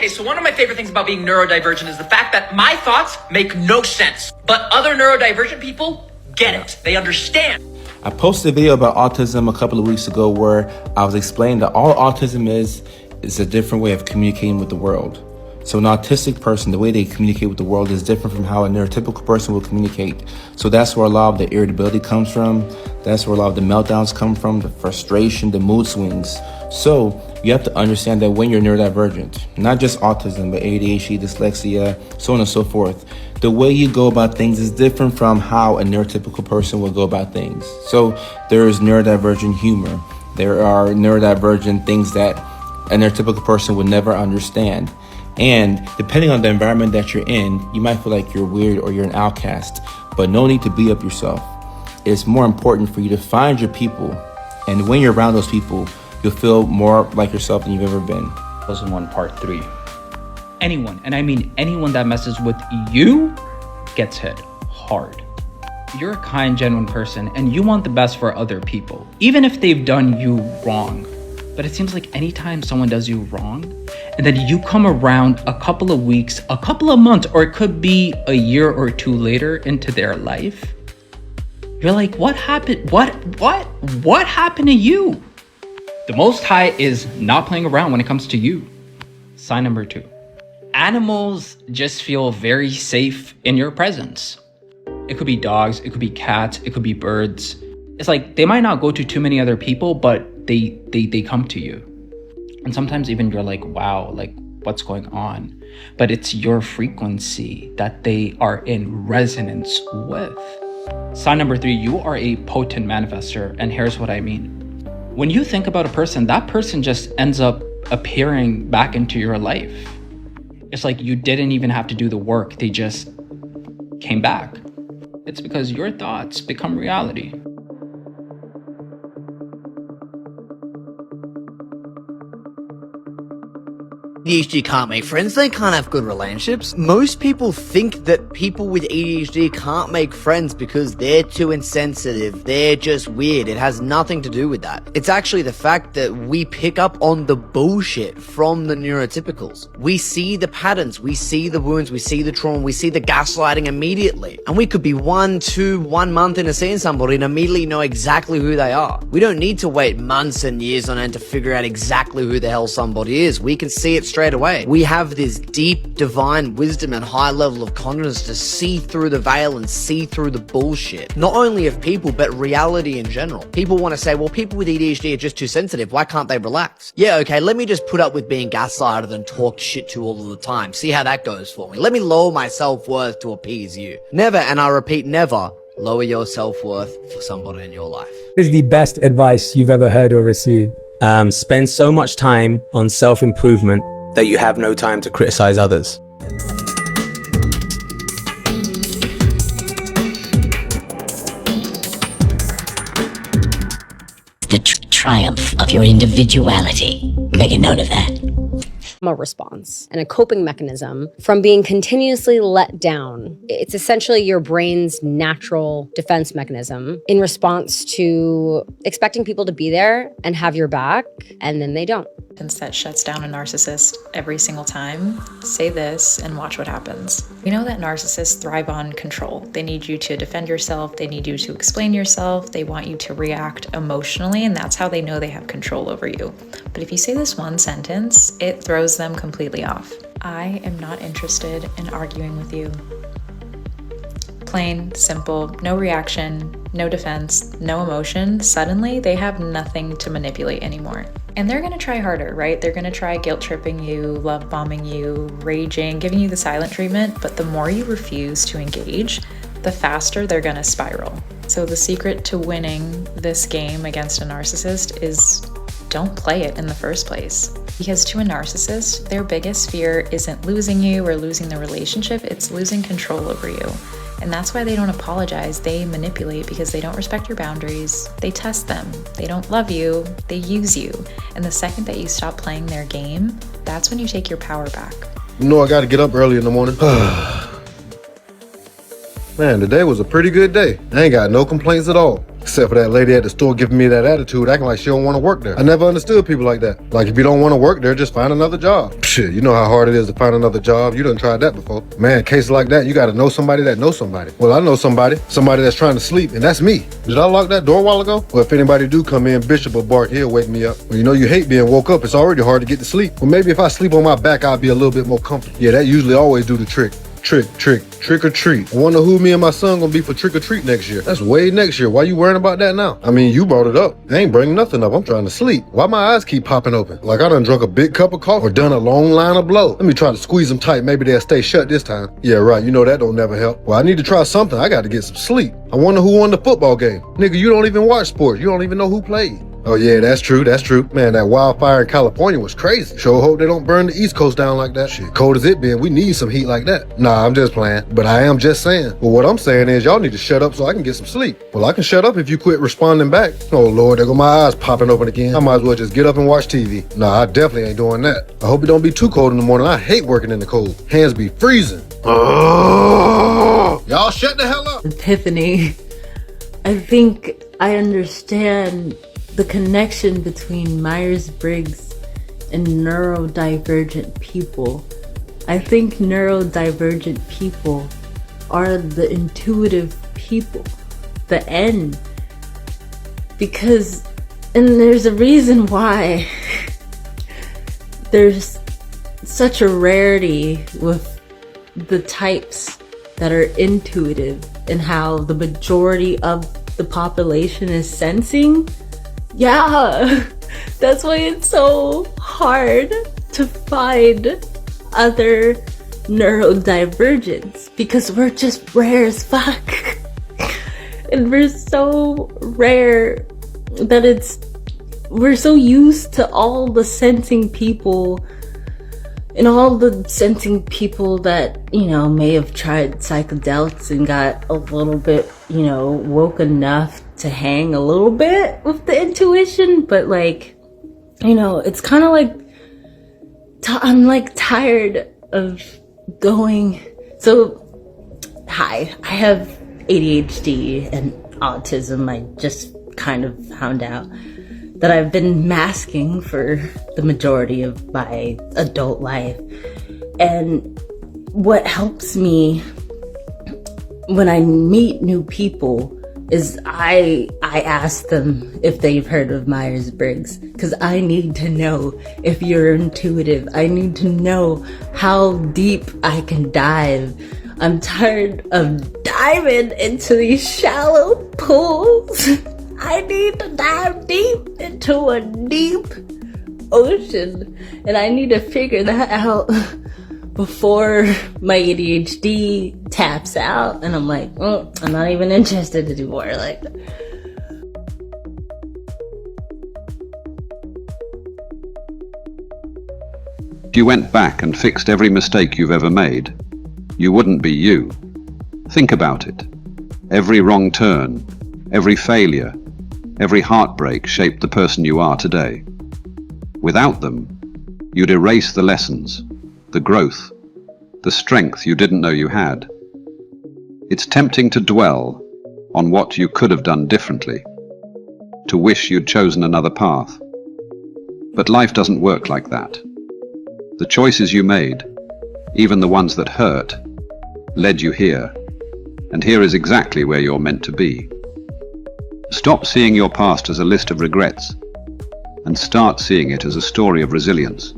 Okay, so one of my favorite things about being neurodivergent is the fact that my thoughts make no sense, but other neurodivergent people get it. They understand. I posted a video about autism a couple of weeks ago where I was explaining that all autism is a different way of communicating with the world. So an autistic person, the way they communicate with the world is different from how a neurotypical person will communicate. So that's where a lot of the irritability comes from. That's where a lot of the meltdowns come from, the frustration, the mood swings. So you have to understand that when you're neurodivergent, not just autism, but ADHD, dyslexia, so on and so forth, the way you go about things is different from how a neurotypical person will go about things. So there is neurodivergent humor. There are neurodivergent things that a neurotypical person would never understand. And depending on the environment that you're in, you might feel like you're weird or you're an outcast, but no need to beat up yourself. It's more important for you to find your people. And when you're around those people, you'll feel more like yourself than you've ever been. Chosen One Part 3. Anyone, and I mean anyone that messes with you gets hit hard. You're a kind, genuine person, and you want the best for other people, even if they've done you wrong. But it seems like anytime someone does you wrong, and then you come around a couple of weeks, a couple of months, or it could be a year or two later into their life, you're like, what happened? What happened to you? The Most High is not playing around when it comes to you. Sign number 2. Animals just feel very safe in your presence. It could be dogs, it could be cats, it could be birds. It's like they might not go to too many other people, but they come to you. And sometimes even you're like, wow, like what's going on? But it's your frequency that they are in resonance with. Sign number 3, you are a potent manifester. And here's what I mean. When you think about a person, that person just ends up appearing back into your life. It's like you didn't even have to do the work. They just came back. It's because your thoughts become reality. ADHD can't make friends, they can't have good relationships. Most people think that people with ADHD can't make friends because they're too insensitive, they're just weird. It has nothing to do with that. It's actually the fact that we pick up on the bullshit from the neurotypicals. We see the patterns, we see the wounds, we see the trauma, we see the gaslighting immediately. And we could be 1 month into seeing somebody and immediately know exactly who they are. We don't need to wait months and years on end to figure out exactly who the hell somebody is. We can see it straight away. We have this deep divine wisdom and high level of consciousness to see through the veil and see through the bullshit. Not only of people, but reality in general. People want to say, well, people with ADHD are just too sensitive. Why can't they relax? Yeah, okay, let me just put up with being gaslighted and talked shit to all of the time. See how that goes for me. Let me lower my self-worth to appease you. Never, and I repeat, never lower your self-worth for somebody in your life. What is the best advice you've ever heard or received? Spend so much time on self-improvement that you have no time to criticize others. The triumph of your individuality. Make a note of that. A response and a coping mechanism from being continuously let down. It's essentially your brain's natural defense mechanism in response to expecting people to be there and have your back, and then they don't. That shuts down a narcissist every single time. Say this and watch what happens. We know that narcissists thrive on control. They need you to defend yourself. They need you to explain yourself. They want you to react emotionally, and that's how they know they have control over you. But if you say this one sentence, it throws them completely off. I am not interested in arguing with you. Plain, simple, no reaction, no defense, no emotion. Suddenly, they have nothing to manipulate anymore. And they're gonna try harder, right? They're gonna try guilt tripping you, love bombing you, raging, giving you the silent treatment. But the more you refuse to engage, the faster they're gonna spiral. So the secret to winning this game against a narcissist is don't play it in the first place. Because to a narcissist, their biggest fear isn't losing you or losing the relationship, it's losing control over you. And that's why they don't apologize. They manipulate because they don't respect your boundaries. They test them. They don't love you. They use you. And the second that you stop playing their game, that's when you take your power back. You know I got to get up early in the morning. Man, today was a pretty good day. I ain't got no complaints at all. Except for that lady at the store giving me that attitude, acting like she don't want to work there. I never understood people like that. Like, if you don't want to work there, just find another job. Shit, you know how hard it is to find another job. You done tried that before. Man, cases like that, you got to know somebody that knows somebody. Well, I know somebody that's trying to sleep, and that's me. Did I lock that door a while ago? Well, if anybody do come in, Bishop or Bart, he'll wake me up. Well, you know you hate being woke up. It's already hard to get to sleep. Well, maybe if I sleep on my back, I'll be a little bit more comfortable. Yeah, that usually always do the trick. Trick or treat. I wonder who me and my son gonna be for trick or treat next year. That's way next year. Why you worrying about that now? I mean, you brought it up. I ain't bringing nothing up. I'm trying to sleep. Why my eyes keep popping open? Like I done drunk a big cup of coffee or done a long line of blow. Let me try to squeeze them tight. Maybe they'll stay shut this time. Yeah, right. You know that don't never help. Well, I need to try something. I got to get some sleep. I wonder who won the football game. Nigga, you don't even watch sports. You don't even know who played. Oh yeah, that's true. Man, that wildfire in California was crazy. Sure hope they don't burn the East Coast down like that. Shit, cold as it been, we need some heat like that. Nah, I'm just playing. But I am just saying. Well, what I'm saying is y'all need to shut up so I can get some sleep. Well, I can shut up if you quit responding back. Oh Lord, there go my eyes popping open again. I might as well just get up and watch TV. Nah, I definitely ain't doing that. I hope it don't be too cold in the morning. I hate working in the cold. Hands be freezing. Y'all shut the hell up. Epiphany. I think I understand the connection between Myers-Briggs and neurodivergent people. I think neurodivergent people are the intuitive people, the N. Because, and there's a reason why there's such a rarity with the types that are intuitive and how the majority of the population is sensing. Yeah, that's why it's so hard to find other neurodivergents, because we're just rare as fuck. And we're so rare that we're so used to all the sensing people and all the sensing people that, you know, may have tried psychedelics and got a little bit, you know, woke enough to hang a little bit with the intuition. But like, you know, it's kind of like, I'm like tired of going. So, hi, I have ADHD and autism. I just kind of found out that I've been masking for the majority of my adult life. And what helps me when I meet new people is I ask them if they've heard of Myers-Briggs, because I need to know if you're intuitive. I need to know how deep I can dive. I'm tired of diving into these shallow pools. I need to dive deep into a deep ocean, and I need to figure that out before my ADHD taps out and I'm like, I'm not even interested anymore. Like, If you went back and fixed every mistake you've ever made, you wouldn't be you. Think about it. Every wrong turn, every failure, every heartbreak shaped the person you are today. Without them, you'd erase the lessons, the growth, the strength you didn't know you had. It's tempting to dwell on what you could have done differently, to wish you'd chosen another path. But life doesn't work like that. The choices you made, even the ones that hurt, led you here. And here is exactly where you're meant to be. Stop seeing your past as a list of regrets and start seeing it as a story of resilience.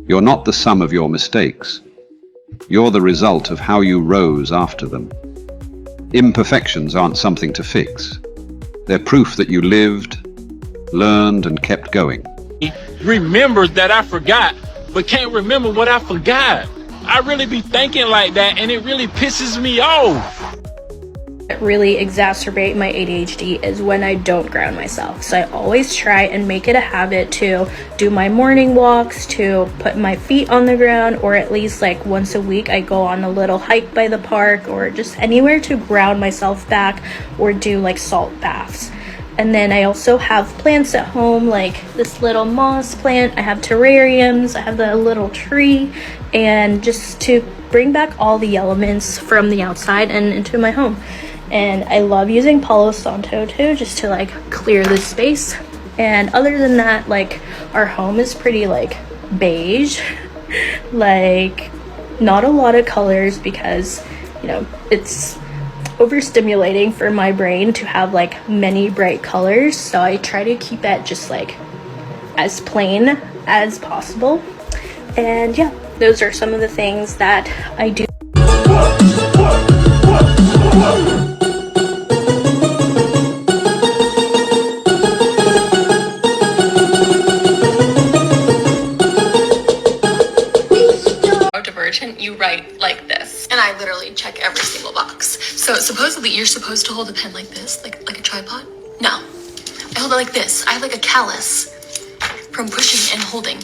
You're not the sum of your mistakes. You're the result of how you rose after them. Imperfections aren't something to fix. They're proof that you lived, learned, and kept going. Remember that I forgot, but can't remember what I forgot. I really be thinking like that, and it really pisses me off. What really exacerbate my ADHD is when I don't ground myself. So I always try and make it a habit to do my morning walks, to put my feet on the ground, or at least like once a week I go on a little hike by the park or just anywhere to ground myself back, or do like salt baths. And then I also have plants at home, like this little moss plant. I have terrariums, I have the little tree, and just to bring back all the elements from the outside and into my home. And I love using Palo Santo too, just to like clear the space. And other than that, like our home is pretty like beige, like not a lot of colors because, you know, it's overstimulating for my brain to have like many bright colors. So I try to keep it just like as plain as possible. And yeah, those are some of the things that I do. Divergent, you write like this. And I literally check every single box. So supposedly you're supposed to hold a pen like this, like a tripod. No, I hold it like this. I have like a callus from pushing and holding.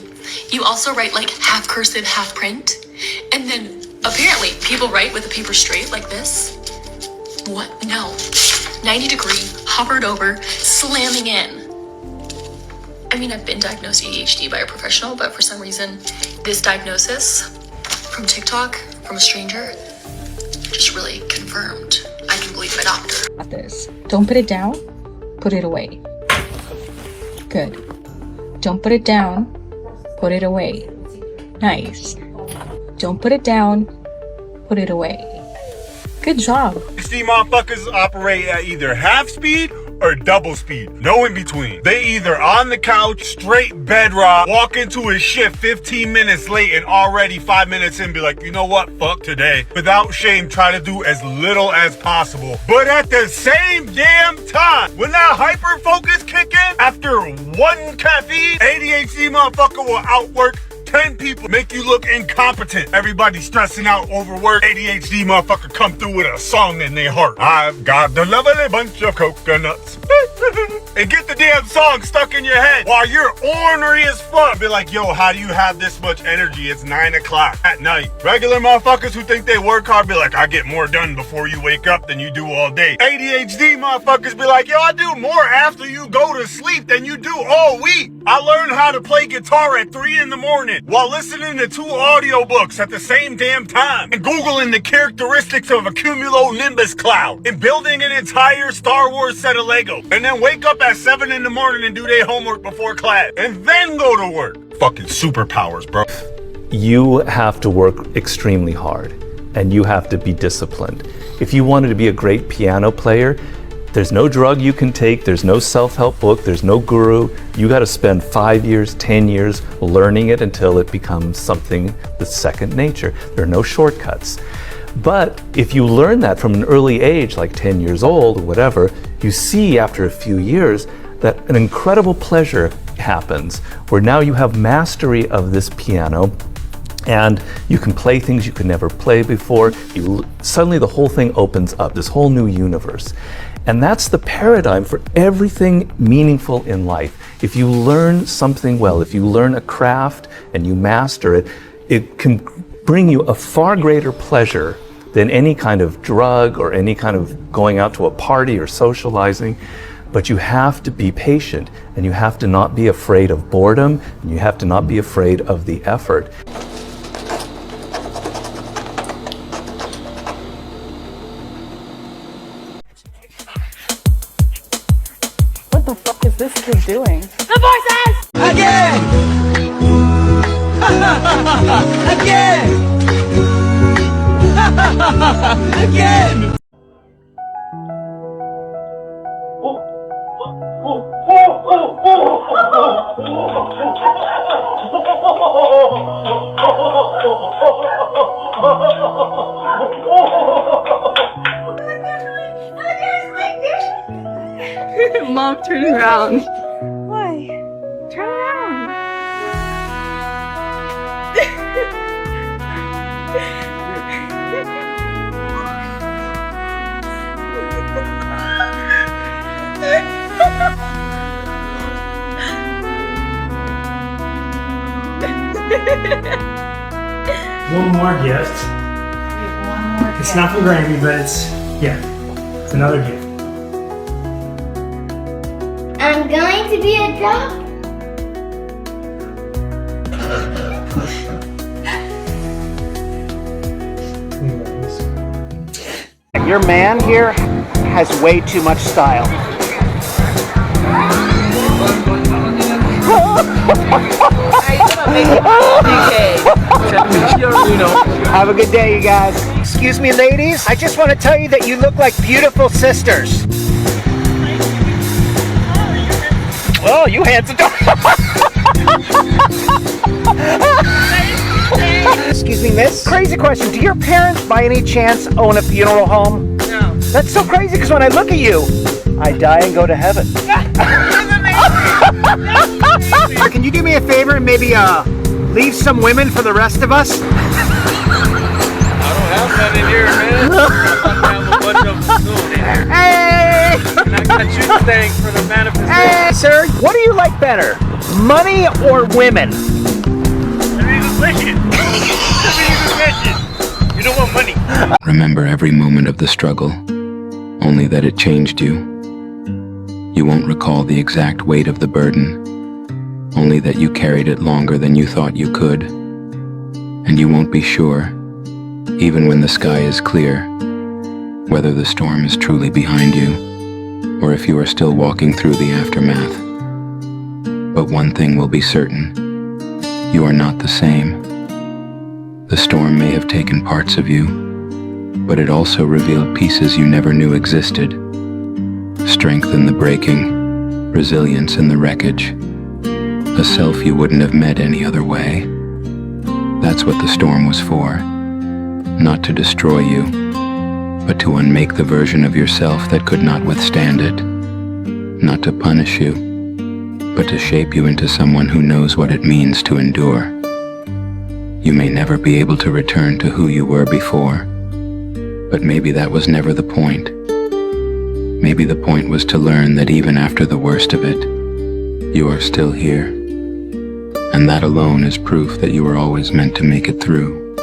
You also write like half cursive, half print. And then apparently people write with the paper straight like this. What? No. 90 degree, hovered over, slamming in. I mean, I've been diagnosed ADHD by a professional, but for some reason, this diagnosis from TikTok, from a stranger, just really confirmed I can believe my doctor. Got this. Don't put it down, put it away. Good. Don't put it down, put it away. Nice. Don't put it down, put it away. Good job. ADHD motherfuckers operate at either half speed or double speed. No in between. They either on the couch, straight bedrock, walk into a shift 15 minutes late and already 5 minutes in be like, you know what, fuck today. Without shame, try to do as little as possible. But at the same damn time, when that hyper focus kick in, after one caffeine, ADHD motherfucker will outwork 10 people, make you look incompetent. Everybody stressing out, overwork. ADHD motherfucker come through with a song in their heart. I've got the lovely bunch of coconuts. And get the damn song stuck in your head while you're ornery as fuck. Be like, yo, how do you have this much energy? It's 9 o'clock at night. Regular motherfuckers who think they work hard be like, I get more done before you wake up than you do all day. ADHD motherfuckers be like, yo, I do more after you go to sleep than you do all week. I learned how to play guitar at 3 in the morning while listening to 2 audiobooks at the same damn time and Googling the characteristics of a cumulonimbus cloud and building an entire Star Wars set of Lego and then wake up at 7 in the morning and do their homework before class and then go to work. Fucking superpowers, bro. You have to work extremely hard and you have to be disciplined. If you wanted to be a great piano player, there's no drug you can take, there's no self-help book, there's no guru. You got to spend 5 years, 10 years learning it until it becomes something that's second nature. There are no shortcuts. But if you learn that from an early age, like 10 years old or whatever, you see after a few years that an incredible pleasure happens where now you have mastery of this piano and you can play things you could never play before. Suddenly the whole thing opens up, this whole new universe. And that's the paradigm for everything meaningful in life. If you learn something well, if you learn a craft and you master it, it can bring you a far greater pleasure than any kind of drug or any kind of going out to a party or socializing. But you have to be patient and you have to not be afraid of boredom and you have to not be afraid of the effort. What the fuck is this kid doing? The voices! Again! Again! Again! Mom, turn around. Why? Turn around. One more gift. It's not from Granny, but it's another gift. I'm going to be a dog. Your man here has way too much style. Have a good day, you guys. Excuse me, ladies. I just want to tell you that you look like beautiful sisters. Oh, you handsome. Excuse me, miss. Crazy question. Do your parents, by any chance, own a funeral home? No. That's so crazy because when I look at you, I die and go to heaven. Can you do me a favor and maybe leave some women for the rest of us? I don't have that in here, man. I have a bunch of them soon. Hey! And I got you staying for the manifestation. Hey, sir, what do you like better? Money or women? You don't want money. Remember every moment of the struggle, only that it changed you. You won't recall the exact weight of the burden, only that you carried it longer than you thought you could. And you won't be sure, even when the sky is clear, whether the storm is truly behind you, or if you are still walking through the aftermath. But one thing will be certain, you are not the same. The storm may have taken parts of you, but it also revealed pieces you never knew existed. Strength in the breaking, resilience in the wreckage, a self you wouldn't have met any other way. That's what the storm was for. Not to destroy you, but to unmake the version of yourself that could not withstand it. Not to punish you, but to shape you into someone who knows what it means to endure. You may never be able to return to who you were before, but maybe that was never the point. Maybe the point was to learn that even after the worst of it, you are still here. And that alone is proof that you were always meant to make it through.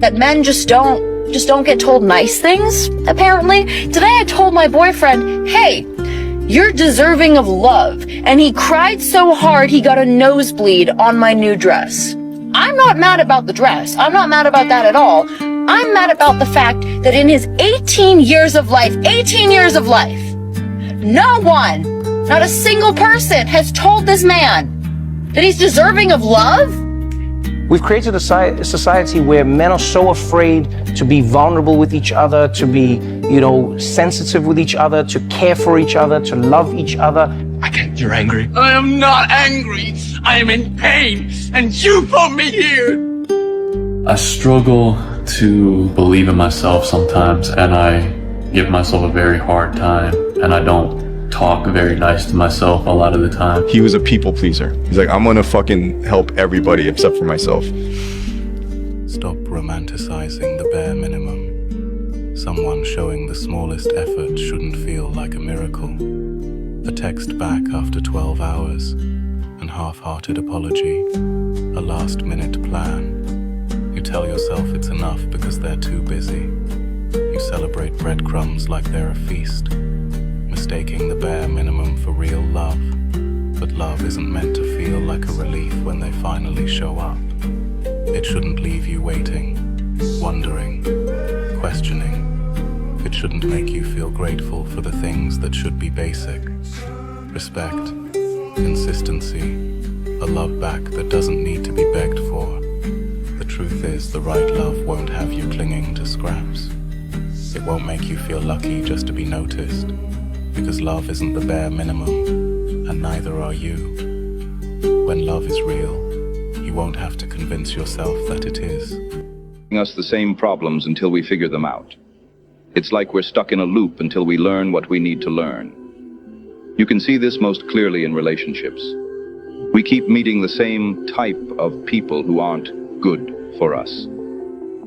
That men just don't get told nice things, apparently. Today I told my boyfriend, hey, you're deserving of love. And he cried so hard he got a nosebleed on my new dress. I'm not mad about the dress. I'm not mad about that at all. I'm mad about the fact that in his 18 years of life, no one, not a single person has told this man that he's deserving of love. We've created a society where men are so afraid to be vulnerable with each other, to be, sensitive with each other, to care for each other, to love each other. I get you're angry. I am not angry. I am in pain, and you put me here. I struggle to believe in myself sometimes, and I give myself a very hard time, and I don't talk very nice to myself a lot of the time. He was a people pleaser. He's like, I'm gonna fucking help everybody except for myself. Stop romanticizing the bare minimum. Someone showing the smallest effort shouldn't feel like a miracle. A text back after 12 hours, an half-hearted apology, a last-minute plan. You tell yourself it's enough because they're too busy. You celebrate breadcrumbs like they're a feast, mistaking the bare minimum for real love. But love isn't meant to feel like a relief when they finally show up. It shouldn't leave you waiting, wondering, questioning. It shouldn't make you feel grateful for the things that should be basic. Respect, consistency, a love back that doesn't need to be begged for. The truth is, the right love won't have you clinging to scraps. It won't make you feel lucky just to be noticed, because love isn't the bare minimum, and neither are you. When love is real, you won't have to convince yourself that it is. Us the same problems until we figure them out. It's like we're stuck in a loop until we learn what we need to learn. You can see this most clearly in relationships. We keep meeting the same type of people who aren't good for us.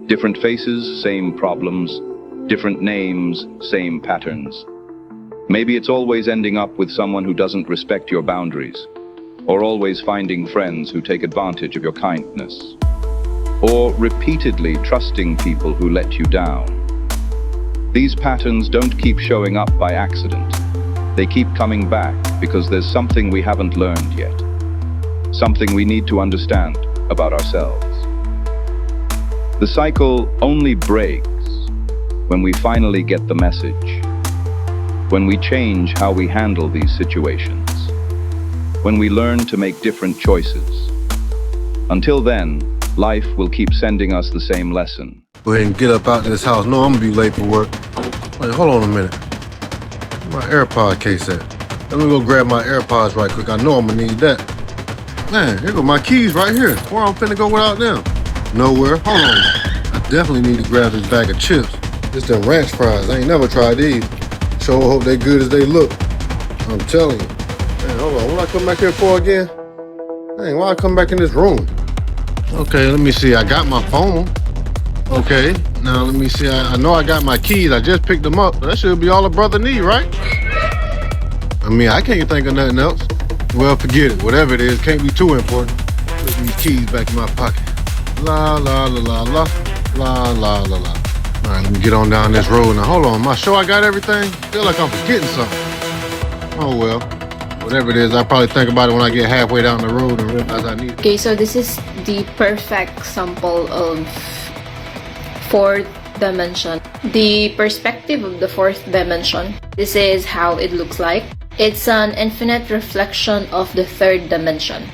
Different faces, same problems. Different names, same patterns. Maybe it's always ending up with someone who doesn't respect your boundaries, or always finding friends who take advantage of your kindness, or repeatedly trusting people who let you down. These patterns don't keep showing up by accident. They keep coming back because there's something we haven't learned yet, something we need to understand about ourselves. The cycle only breaks when we finally get the message. when we change how we handle these situations, when we learn to make different choices. Until then, life will keep sending us the same lesson. Go ahead and get up out this house. No, I'm gonna be late for work. Wait, hold on a minute. Where my AirPod case at? Let me go grab my AirPods right quick. I know I'm gonna need that. Man, here go my keys right here. Where I'm finna go without them? Nowhere. Hold on. I definitely need to grab this bag of chips. It's them ranch fries. I ain't never tried these. Sure hope they good as they look. I'm telling you. Man, hold on. What I come back here for again? Dang, why I come back in this room? Okay, let me see. I got my phone. Okay, now let me see. I know I got my keys. I just picked them up. That should be all a brother need, right? I mean, I can't think of nothing else. Well, forget it. Whatever it is, can't be too important. Put these keys back in my pocket. La, la, la, la, la. La, la, la, la. All right, let me get on down this road. Now, hold on. Am I sure I got everything? Feel like I'm forgetting something. Oh, well. Whatever it is, I'll probably think about it when I get halfway down the road and realize I need it. Okay, so this is the perfect sample of fourth dimension. The perspective of the fourth dimension. This is how it looks like. It's an infinite reflection of the third dimension.